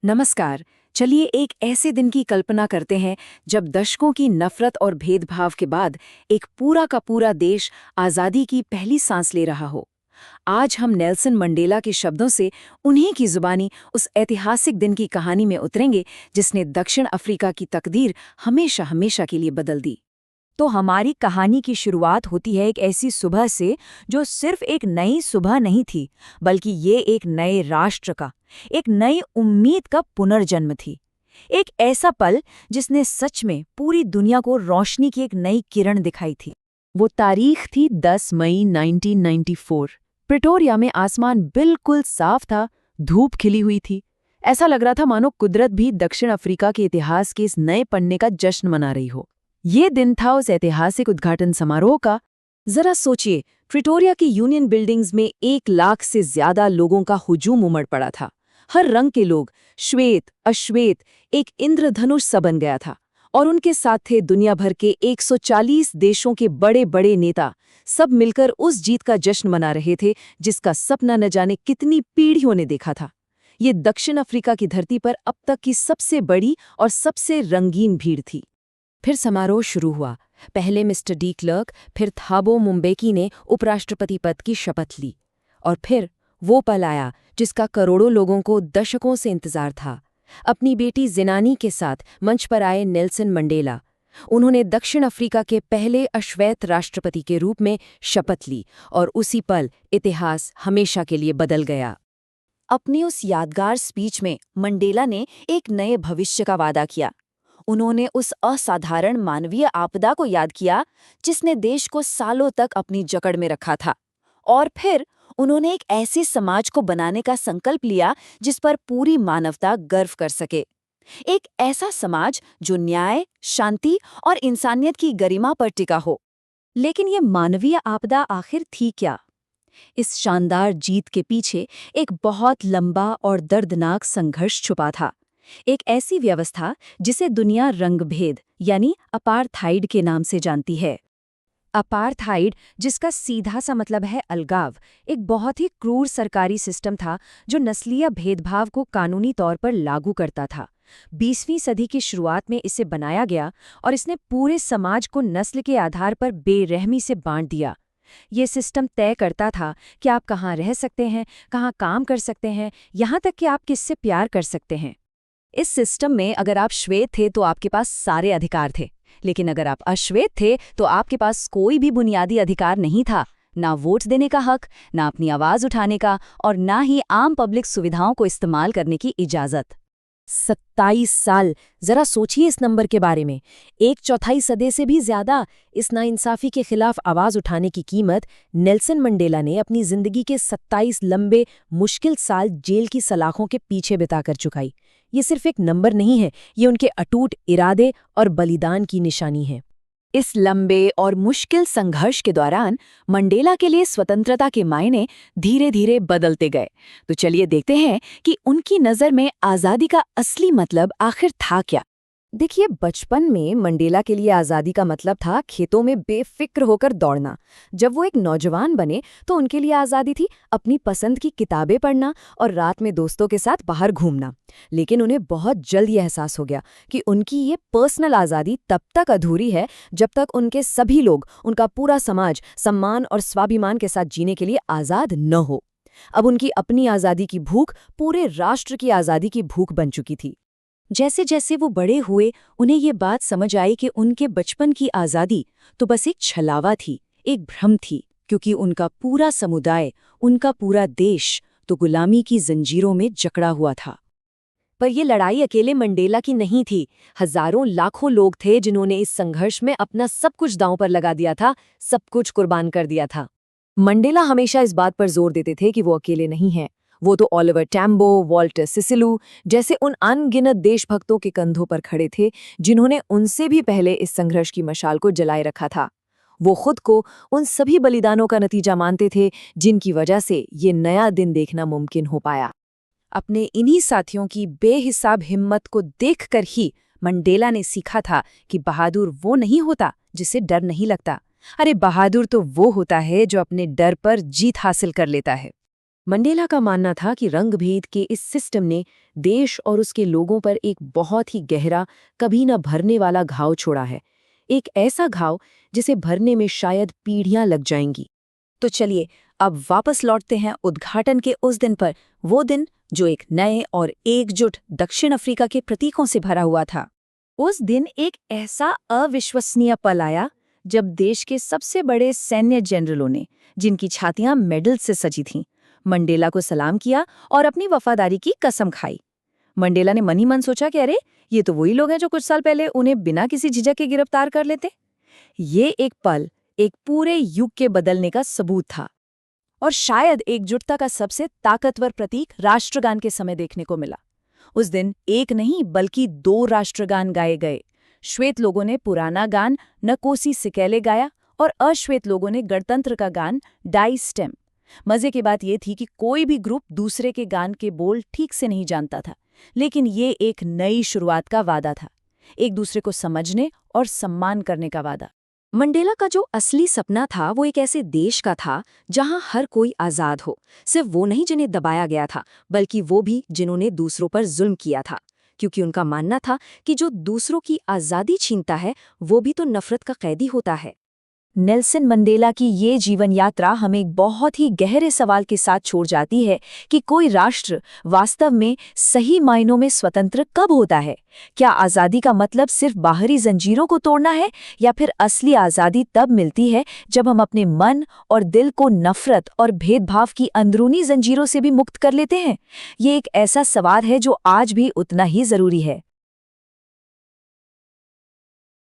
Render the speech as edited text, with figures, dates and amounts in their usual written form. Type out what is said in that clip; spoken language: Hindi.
नमस्कार। चलिए एक ऐसे दिन की कल्पना करते हैं जब दशकों की नफरत और भेदभाव के बाद एक पूरा का पूरा देश आज़ादी की पहली सांस ले रहा हो। आज हम नेल्सन मंडेला के शब्दों से उन्हीं की जुबानी उस ऐतिहासिक दिन की कहानी में उतरेंगे जिसने दक्षिण अफ्रीका की तकदीर हमेशा हमेशा के लिए बदल दी। तो हमारी कहानी की शुरुआत होती है एक ऐसी सुबह से जो सिर्फ एक नई सुबह नहीं थी, बल्कि ये एक नए राष्ट्र का, एक नई उम्मीद का पुनर्जन्म थी। एक ऐसा पल जिसने सच में पूरी दुनिया को रोशनी की एक नई किरण दिखाई थी। वो तारीख थी 10 मई 1994। प्रिटोरिया में आसमान बिल्कुल साफ था, धूप खिली हुई थी। ऐसा लग रहा था मानो कुदरत भी दक्षिण अफ्रीका के इतिहास के इस नए पन्ने का जश्न मना रही हो। ये दिन था उस ऐतिहासिक उद्घाटन समारोह का। जरा सोचिए, प्रिटोरिया की यूनियन बिल्डिंग्स में 1 लाख से ज्यादा लोगों का हुजूम उमड़ पड़ा था। हर रंग के लोग, श्वेत अश्वेत, एक इंद्रधनुष सा बन गया था। और उनके साथ थे दुनिया भर के 140 देशों के बड़े बड़े नेता। सब मिलकर उस जीत का जश्न मना रहे थे जिसका सपना न जाने कितनी पीढ़ियों ने देखा था। ये दक्षिण अफ्रीका की धरती पर अब तक की सबसे बड़ी और सबसे रंगीन भीड़ थी। फिर समारोह शुरू हुआ। पहले मिस्टर डी क्लर्क, फिर थाबो मुम्बेकी ने उपराष्ट्रपति पद की शपथ ली। और फिर वो पल आया जिसका करोड़ों लोगों को दशकों से इंतजार था। अपनी बेटी जिनानी के साथ मंच पर आए नेल्सन मंडेला। उन्होंने दक्षिण अफ्रीका के पहले अश्वेत राष्ट्रपति के रूप में शपथ ली और उसी पल इतिहास हमेशा के लिए बदल गया। अपनी उस यादगार स्पीच में मंडेला ने एक नए भविष्य का वादा किया। उन्होंने उस असाधारण मानवीय आपदा को याद किया जिसने देश को सालों तक अपनी जकड़ में रखा था। और फिर उन्होंने एक ऐसे समाज को बनाने का संकल्प लिया जिस पर पूरी मानवता गर्व कर सके। एक ऐसा समाज जो न्याय, शांति और इंसानियत की गरिमा पर टिका हो। लेकिन ये मानवीय आपदा आखिर थी क्या? इस शानदार जीत के पीछे एक बहुत लंबा और दर्दनाक संघर्ष छुपा था। एक ऐसी व्यवस्था जिसे दुनिया रंगभेद यानी अपार्थाइड के नाम से जानती है। अपार्थाइड, जिसका सीधा सा मतलब है अलगाव, एक बहुत ही क्रूर सरकारी सिस्टम था जो नस्लीय भेदभाव को कानूनी तौर पर लागू करता था। 20वीं सदी की शुरुआत में इसे बनाया गया और इसने पूरे समाज को नस्ल के आधार पर बेरहमी से बांट दिया। ये सिस्टम तय करता था कि आप कहाँ रह सकते हैं, कहाँ काम कर सकते हैं, यहाँ तक कि आप किससे प्यार कर सकते हैं। इस सिस्टम में अगर आप श्वेत थे तो आपके पास सारे अधिकार थे, लेकिन अगर आप अश्वेत थे तो आपके पास कोई भी बुनियादी अधिकार नहीं था। ना वोट देने का हक, ना अपनी आवाज उठाने का, और ना ही आम पब्लिक सुविधाओं को इस्तेमाल करने की इजाजत। 27 साल, जरा सोचिए इस नंबर के बारे में। 1/4 सदी से भी ज्यादा इस नाइंसाफी के खिलाफ आवाज उठाने की कीमत नेल्सन मंडेला ने अपनी जिंदगी के 27 लंबे मुश्किल साल जेल की सलाखों के पीछे बिताकर चुकाई। ये सिर्फ एक नंबर नहीं है, ये उनके अटूट इरादे और बलिदान की निशानी है। इस लंबे और मुश्किल संघर्ष के दौरान मंडेला के लिए स्वतंत्रता के मायने धीरे धीरे बदलते गए। तो चलिए देखते हैं कि उनकी नज़र में आज़ादी का असली मतलब आखिर था क्या। देखिए, बचपन में मंडेला के लिए आज़ादी का मतलब था खेतों में बेफिक्र होकर दौड़ना। जब वो एक नौजवान बने तो उनके लिए आज़ादी थी अपनी पसंद की किताबें पढ़ना और रात में दोस्तों के साथ बाहर घूमना। लेकिन उन्हें बहुत जल्द ये एहसास हो गया कि उनकी ये पर्सनल आज़ादी तब तक अधूरी है जब तक उनके सभी लोग, उनका पूरा समाज सम्मान और स्वाभिमान के साथ जीने के लिए आज़ाद न हो। अब उनकी अपनी आज़ादी की भूख पूरे राष्ट्र की आज़ादी की भूख बन चुकी थी। जैसे जैसे वो बड़े हुए, उन्हें ये बात समझ आई कि उनके बचपन की आज़ादी तो बस एक छलावा थी, एक भ्रम थी, क्योंकि उनका पूरा समुदाय, उनका पूरा देश तो गुलामी की जंजीरों में जकड़ा हुआ था। पर ये लड़ाई अकेले मंडेला की नहीं थी। हजारों लाखों लोग थे जिन्होंने इस संघर्ष में अपना सब कुछ दांव पर लगा दिया था, सब कुछ कुर्बान कर दिया था। मंडेला हमेशा इस बात पर जोर देते थे कि वो अकेले नहीं हैं। वो तो ओलिवर टैम्बो, वॉल्टर सिसिलू जैसे उन अनगिनत देशभक्तों के कंधों पर खड़े थे जिन्होंने उनसे भी पहले इस संघर्ष की मशाल को जलाए रखा था। वो खुद को उन सभी बलिदानों का नतीजा मानते थे जिनकी वजह से ये नया दिन देखना मुमकिन हो पाया। अपने इन्हीं साथियों की बेहिसाब हिम्मत को देखकर ही मंडेला ने सीखा था कि बहादुर वो नहीं होता जिसे डर नहीं लगता। अरे, बहादुर तो वो होता है जो अपने डर पर जीत हासिल कर लेता है। मंडेला का मानना था कि रंगभेद के इस सिस्टम ने देश और उसके लोगों पर एक बहुत ही गहरा, कभी न भरने वाला घाव छोड़ा है। एक ऐसा घाव जिसे भरने में शायद पीढ़ियां लग जाएंगी। तो चलिए अब वापस लौटते हैं उद्घाटन के उस दिन पर, वो दिन जो एक नए और एकजुट दक्षिण अफ्रीका के प्रतीकों से भरा हुआ था। उस दिन एक ऐसा अविश्वसनीय पल आया जब देश के सबसे बड़े सैन्य जनरलों ने, जिनकी छातियां मेडल से सजी थीं, मंडेला को सलाम किया और अपनी वफादारी की कसम खाई। मंडेला ने मन ही मन सोचा कि अरे, ये तो वही लोग हैं जो कुछ साल पहले उन्हें बिना किसी झिझक के गिरफ्तार कर लेते। ये एक पल एक पूरे युग के बदलने का सबूत था और शायद एकजुटता का सबसे ताकतवर प्रतीक राष्ट्रगान के समय देखने को मिला। उस दिन एक नहीं बल्कि 2 राष्ट्रगान गाए गए। श्वेत लोगों ने पुराना गान नकोसी सिकेले गाया और अश्वेत लोगों ने गणतंत्र का गान डाई स्टेम। मजे की बात यह थी कि कोई भी ग्रुप दूसरे के गान के बोल ठीक से नहीं जानता था, लेकिन ये एक नई शुरुआत का वादा था, एक दूसरे को समझने और सम्मान करने का वादा। मंडेला का जो असली सपना था वो एक ऐसे देश का था जहां हर कोई आज़ाद हो। सिर्फ वो नहीं जिन्हें दबाया गया था, बल्कि वो भी जिन्होंने दूसरों पर जुल्म किया था, क्योंकि उनका मानना था कि जो दूसरों की आज़ादी छीनता है वो भी तो नफरत का कैदी होता है। नेल्सन मंडेला की ये जीवन यात्रा हमें एक बहुत ही गहरे सवाल के साथ छोड़ जाती है कि कोई राष्ट्र वास्तव में सही मायनों में स्वतंत्र कब होता है। क्या आज़ादी का मतलब सिर्फ बाहरी जंजीरों को तोड़ना है, या फिर असली आज़ादी तब मिलती है जब हम अपने मन और दिल को नफरत और भेदभाव की अंदरूनी जंजीरों से भी मुक्त कर लेते हैं? ये एक ऐसा सवाल है जो आज भी उतना ही ज़रूरी है।